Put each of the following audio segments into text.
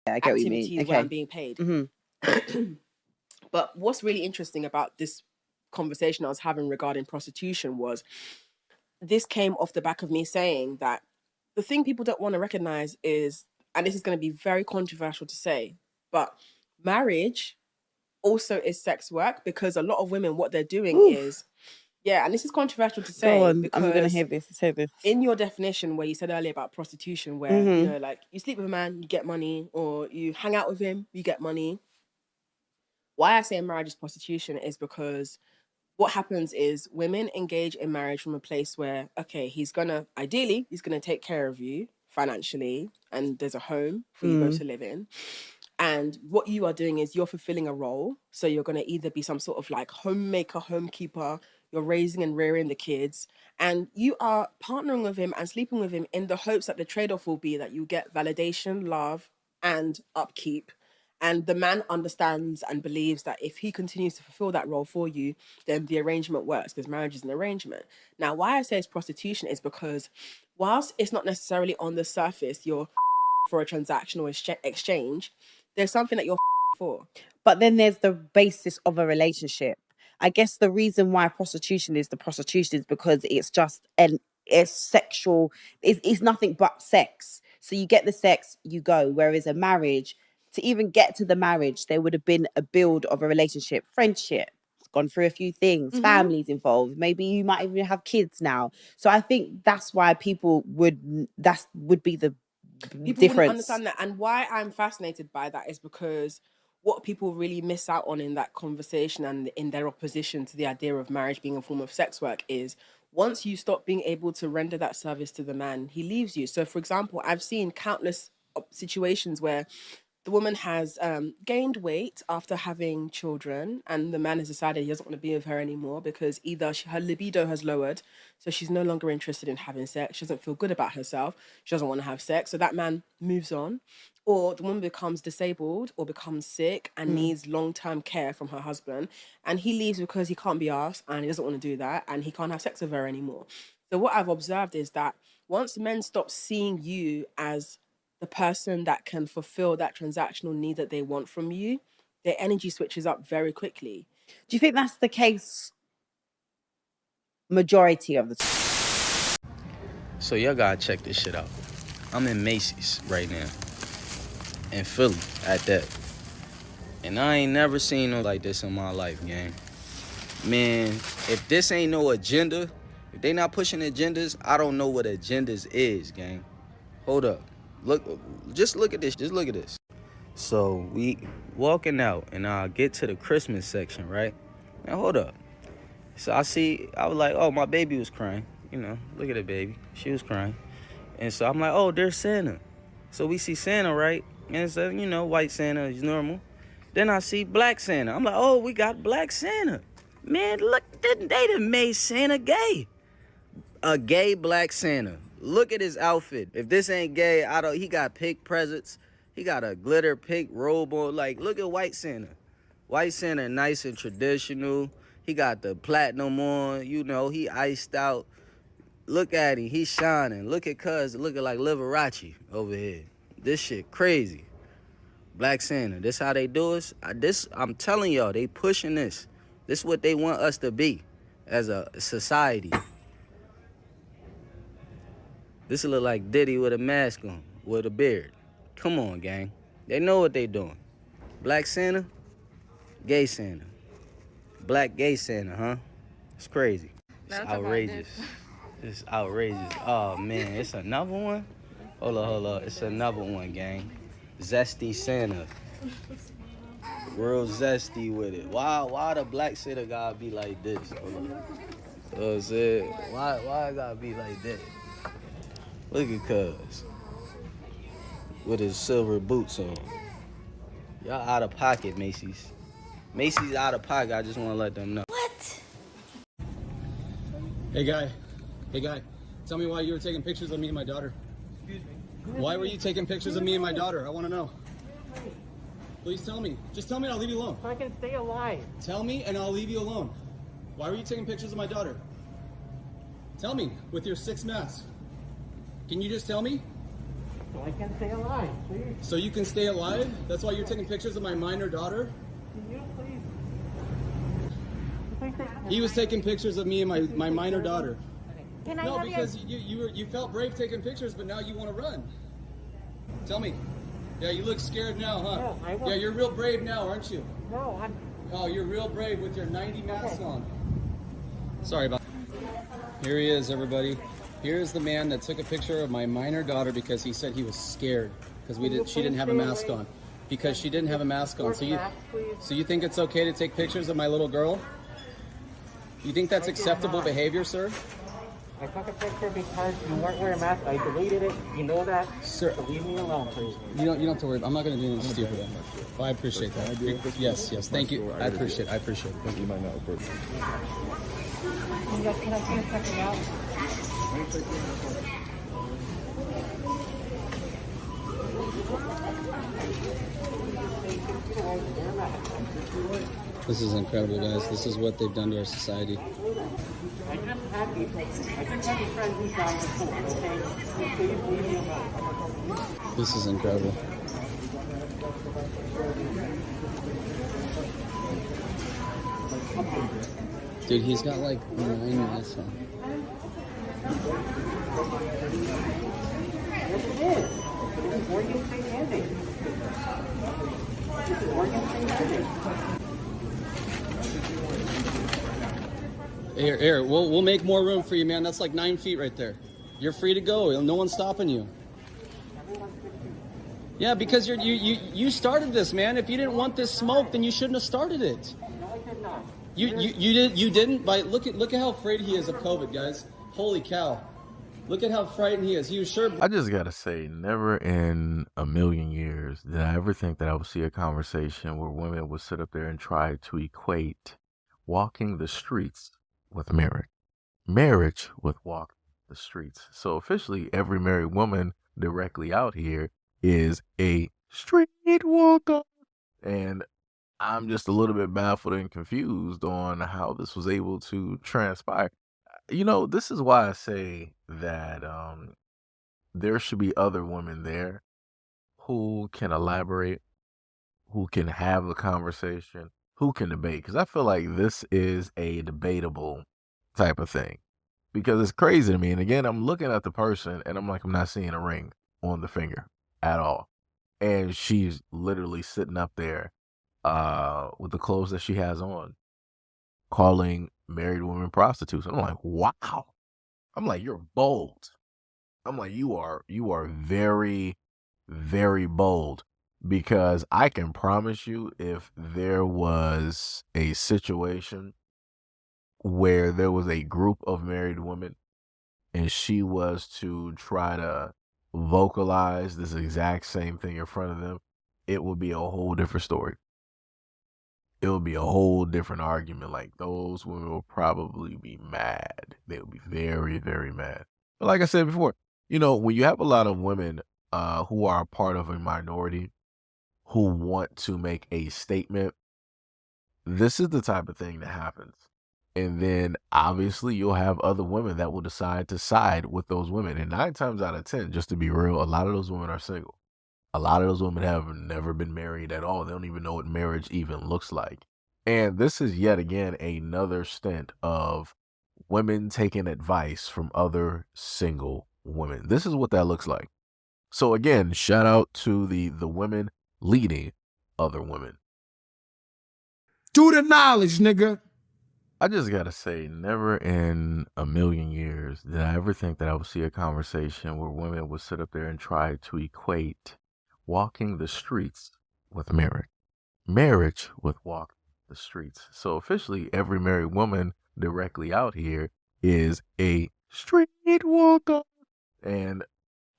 I get what you mean. activities Okay. where I'm being paid. But what's really interesting about this conversation I was having regarding prostitution was this came off the back of me saying that the thing people don't want to recognize is, and this is going to be very controversial to say, but marriage also is sex work, because a lot of women, what they're doing is, and this is controversial to say. Go on, because I'm going to hear this. Say this. In your definition, where you said earlier about prostitution, where, you know, like you sleep with a man, you get money, or you hang out with him, you get money. Why I say marriage is prostitution is because what happens is women engage in marriage from a place where, okay, ideally, he's going to take care of you financially, and there's a home for you both to live in. And what you are doing is you're fulfilling a role. So you're going to either be some sort of like homemaker, homekeeper, you're raising and rearing the kids, and you are partnering with him and sleeping with him in the hopes that the trade-off will be that you get validation, love, and upkeep. And the man understands and believes that if he continues to fulfill that role for you, then the arrangement works, because marriage is an arrangement. Now, why I say it's prostitution is because whilst it's not necessarily on the surface, you're for a transactional exchange, there's something that you're for. But then there's the basis of a relationship. I guess the reason why prostitution is because it's sexual, it's nothing but sex. So you get the sex, you go. Whereas a marriage, to even get to the marriage, there would have been a build of a relationship, friendship, gone through a few things, families involved. Maybe you might even have kids now. So I think that's why that would be the people difference. Wouldn't understand that. And why I'm fascinated by that is because what people really miss out on in that conversation and in their opposition to the idea of marriage being a form of sex work is once you stop being able to render that service to the man, he leaves you. So, for example, I've seen countless situations where the woman has gained weight after having children, and the man has decided he doesn't want to be with her anymore because either her libido has lowered, so she's no longer interested in having sex. She doesn't feel good about herself. She doesn't want to have sex. So that man moves on. Or the woman becomes disabled or becomes sick and needs long-term care from her husband. And he leaves because he can't be arsed and he doesn't want to do that and he can't have sex with her anymore. So what I've observed is that once men stop seeing you as the person that can fulfill that transactional need that they want from you, their energy switches up very quickly. Do you think that's the case majority of the time? So y'all gotta check this shit out. I'm in Macy's right now. In Philly, at that. And I ain't never seen no like this in my life, gang. Man, if this ain't no agenda, if they not pushing agendas, I don't know what agendas is, gang. Hold up. Just look at this. Just look at this. So we walking out, and I get to the Christmas section, right? Now hold up. So I was like, oh, my baby was crying. You know, look at the baby. She was crying. And so I'm like, oh, there's Santa. So we see Santa, right? And so, you know, white Santa is normal. Then I see black Santa. I'm like, oh, we got black Santa. Man, look, they done made Santa gay. A gay black Santa. Look at his outfit. If this ain't gay, he got pink presents. He got a glitter pink robe on. Like, look at white Santa. White Santa nice and traditional. He got the platinum on. You know, he iced out. Look at him. He's shining. Look at cuz looking like Liberace over here. This shit crazy. Black Santa. This how they do us. I'm telling y'all, they pushing this. This is what they want us to be as a society. This look like Diddy with a mask on, with a beard. Come on, gang. They know what they doing. Black Santa, gay Santa. Black gay Santa, huh? It's crazy. It's outrageous. It's outrageous. Oh, man. It's another one? Hold up. It's another one, gang. Zesty Santa. Real zesty with it. Why the black Santa gotta be like this? Hold up. Why it gotta be like that? Look at cuz. With his silver boots on. Y'all out of pocket, Macy's. Macy's out of pocket. I just want to let them know. What? Hey, guy. Tell me why you were taking pictures of me and my daughter. Excuse me. Why were you taking pictures of me and my daughter? I want to know. Please tell me. Just tell me and I'll leave you alone. So I can stay alive. Tell me and I'll leave you alone. Why were you taking pictures of my daughter? Tell me with your 6 masks. Can you just tell me? So I can stay alive, please. So you can stay alive? That's why you're taking pictures of my minor daughter? Can you please? He was taking pictures of me and my minor daughter. Can I No, have because you felt brave taking pictures, but now you want to run. Tell me. Yeah, you look scared now, huh? No, I won't. Yeah, you're real brave now, aren't you? No, I'm... Oh, you're real brave with your 90 mask on. Sorry about that. Here he is, everybody. Here's the man that took a picture of my minor daughter because he said he was scared because she didn't have a mask on. Because she didn't have a mask on. So you think it's okay to take pictures of my little girl? You think that's acceptable behavior, sir? I took a picture because you weren't wearing a mask. I deleted it. You know that? Sir, So leave me alone, please. you don't have to worry. I'm not going to do anything stupid. Well, I appreciate that. Yes. Thank you. I appreciate it. Think you might not approach me. Can I see you check me out? This is incredible, guys. This is what they've done to our society. I just had you friend who's down the pool, okay? Please leave me alone. This is incredible. Dude, he's got like 9 masks on. Yes, it is. This is Morgan St. Andy. This is Morgan St. Andy. Here, we'll make more room for you, man. That's like 9 feet right there. You're free to go. No one's stopping you. Yeah, because you started this, man. If you didn't want this smoke, then you shouldn't have started it. No, I did not. You didn't. Look at how afraid he is of COVID, guys. Holy cow! Look at how frightened he is. He was sure. I just gotta say, never in a million years did I ever think that I would see a conversation where women would sit up there and try to equate walking the streets with marriage with walking the streets. So officially, every married woman directly out here is a street walker. And I'm just a little bit baffled and confused on how this was able to transpire. This is why I say that there should be other women there who can elaborate, who can have the conversation, who can debate. Because I feel like this is a debatable type of thing. Because it's crazy to me. And again, I'm looking at the person and I'm like, I'm not seeing a ring on the finger at all. And she's literally sitting up there with the clothes that she has on, calling married women prostitutes. I'm like, wow. I'm like, you're bold. I'm like, you are very, very bold. Because I can promise you, if there was a situation where there was a group of married women and she was to try to vocalize this exact same thing in front of them, it would be a whole different story. It would be a whole different argument. Like, those women will probably be mad. They would be very, very mad. But like I said before, when you have a lot of women who are a part of a minority who want to make a statement, this is the type of thing that happens. And then obviously you'll have other women that will decide to side with those women. And 9 times out of 10, just to be real, a lot of those women are single. A lot of those women have never been married at all. They don't even know what marriage even looks like. And this is yet again another stint of women taking advice from other single women. This is what that looks like. So again, shout out to the women leading other women. Do the knowledge, nigga. I just gotta say, never in a million years did I ever think that I would see a conversation where women would sit up there and try to equate walking the streets with marriage with walking the streets. So officially, every married woman directly out here is a street walker. And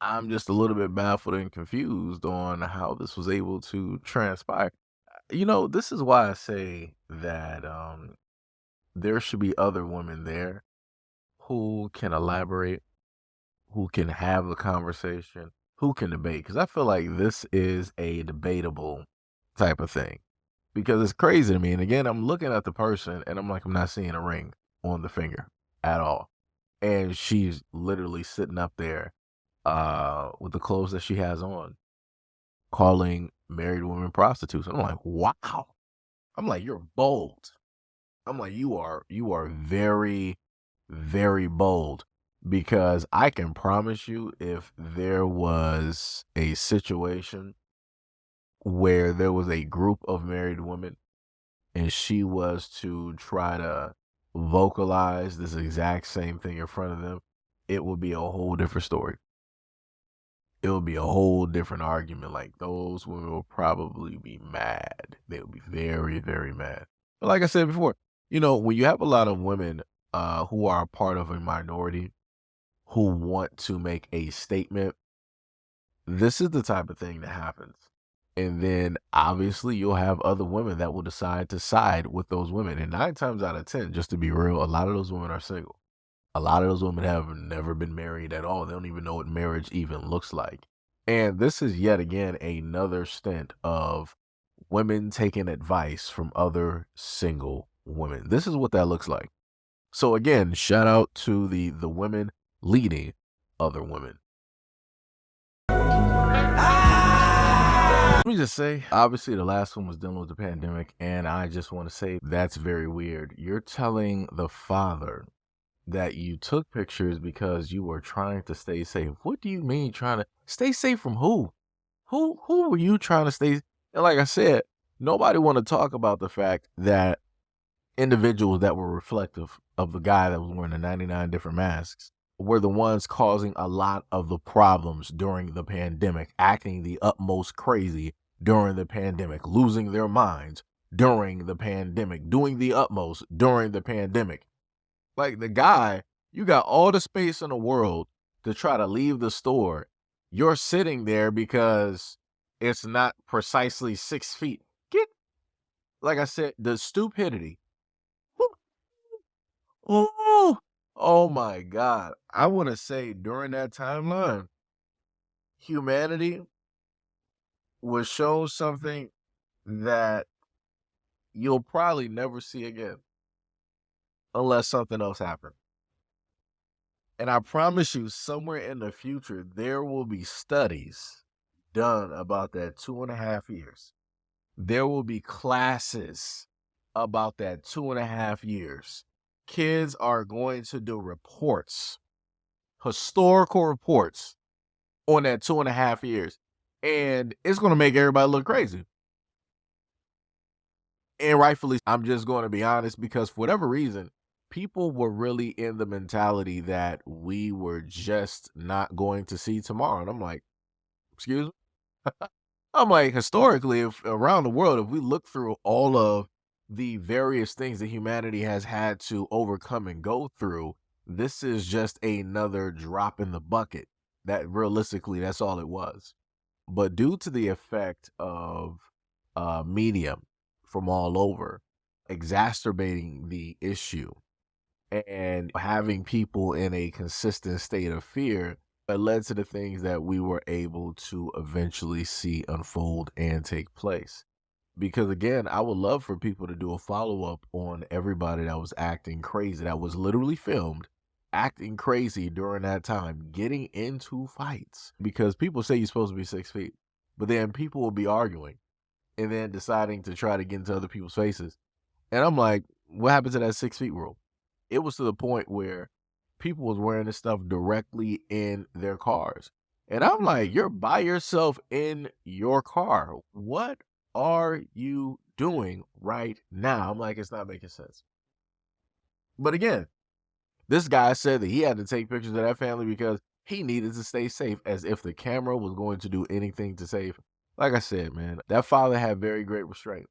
I'm just a little bit baffled and confused on how this was able to transpire. This is why I say that there should be other women there who can elaborate, who can have the conversation, who can debate. Because I feel like this is a debatable type of thing. Because it's crazy to me. And again, I'm looking at the person and I'm like, I'm not seeing a ring on the finger at all. And she's literally sitting up there with the clothes that she has on, calling married women prostitutes. I'm like, wow. I'm like, you're bold. I'm like, you are very, very bold, because I can promise you, if there was a situation where there was a group of married women and she was to try to vocalize this exact same thing in front of them, it would be a whole different story. It would be a whole different argument. Like, those women will probably be mad. They would be very, very mad. But like I said before, when you have a lot of women who are a part of a minority who want to make a statement, this is the type of thing that happens. And then obviously you'll have other women that will decide to side with those women. And 9 times out of 10, just to be real, a lot of those women are single. A lot of those women have never been married at all. They don't even know what marriage even looks like. And this is yet again another stint of women taking advice from other single women. This is what that looks like. So again, shout out to the women leading other women. Let me just say, obviously the last one was dealing with the pandemic, and I just want to say that's very weird. You're telling the father that you took pictures because you were trying to stay safe. What do you mean trying to stay safe from who? Who were you trying to stay? And like I said, nobody want to talk about the fact that individuals that were reflective of the guy that was wearing the 99 different masks were the ones causing a lot of the problems during the pandemic, acting the utmost crazy during the pandemic, losing their minds during the pandemic, doing the utmost during the pandemic. Like, the guy, you got all the space in the world to try to leave the store. You're sitting there because it's not precisely 6 feet. Like I said, the stupidity. Oh my God. I want to say during that timeline, humanity was shown something that you'll probably never see again unless something else happens. And I promise you, somewhere in the future, there will be studies done about that 2.5 years. There will be classes about that 2.5 years. Kids are going to do reports, historical reports on that 2.5 years. And it's going to make everybody look crazy. And rightfully, I'm just going to be honest, because for whatever reason, people were really in the mentality that we were just not going to see tomorrow. And I'm like, excuse me? I'm like, historically, if around the world, if we look through all of the various things that humanity has had to overcome and go through, this is just another drop in the bucket. That realistically, that's all it was. But due to the effect of media from all over exacerbating the issue and having people in a consistent state of fear, it led to the things that we were able to eventually see unfold and take place. Because again, I would love for people to do a follow-up on everybody that was acting crazy, that was literally filmed acting crazy during that time, getting into fights. Because people say you're supposed to be 6 feet, but then people will be arguing and then deciding to try to get into other people's faces. And I'm like, what happened to that 6 feet rule? It was to the point where people was wearing this stuff directly in their cars. And I'm like, you're by yourself in your car. What are you doing right now? I'm like, it's not making sense. But again, this guy said that he had to take pictures of that family because he needed to stay safe, as if the camera was going to do anything to save him. Like I said, man, that father had very great restraint.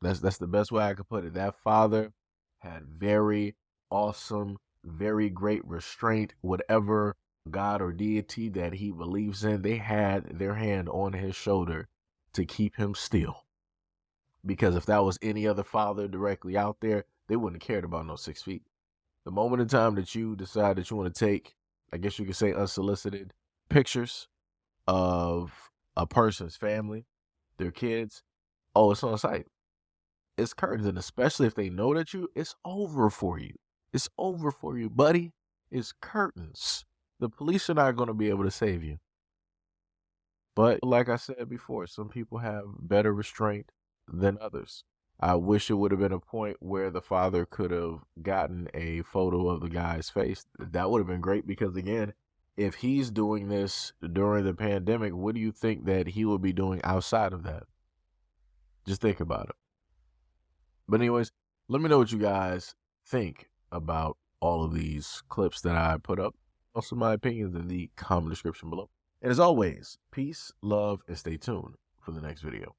That's the best way I could put it. That father had very awesome, very great restraint. Whatever God or deity that he believes in, they had their hand on his shoulder to keep him still. Because if that was any other father directly out there, they wouldn't have cared about no 6 feet. The moment in time that you decide that you want to take, I guess you could say, unsolicited pictures of a person's family, their kids, oh, it's on site. It's curtains. And especially if they know that it's over for you. It's over for you, buddy. It's curtains. the police are not going to be able to save you. But like I said before, some people have better restraint than others. I wish it would have been a point where the father could have gotten a photo of the guy's face. That would have been great because, again, if he's doing this during the pandemic, what do you think that he would be doing outside of that? Just think about it. But anyways, let me know what you guys think about all of these clips that I put up. Also, my opinions in the comment description below. And as always, peace, love, and stay tuned for the next video.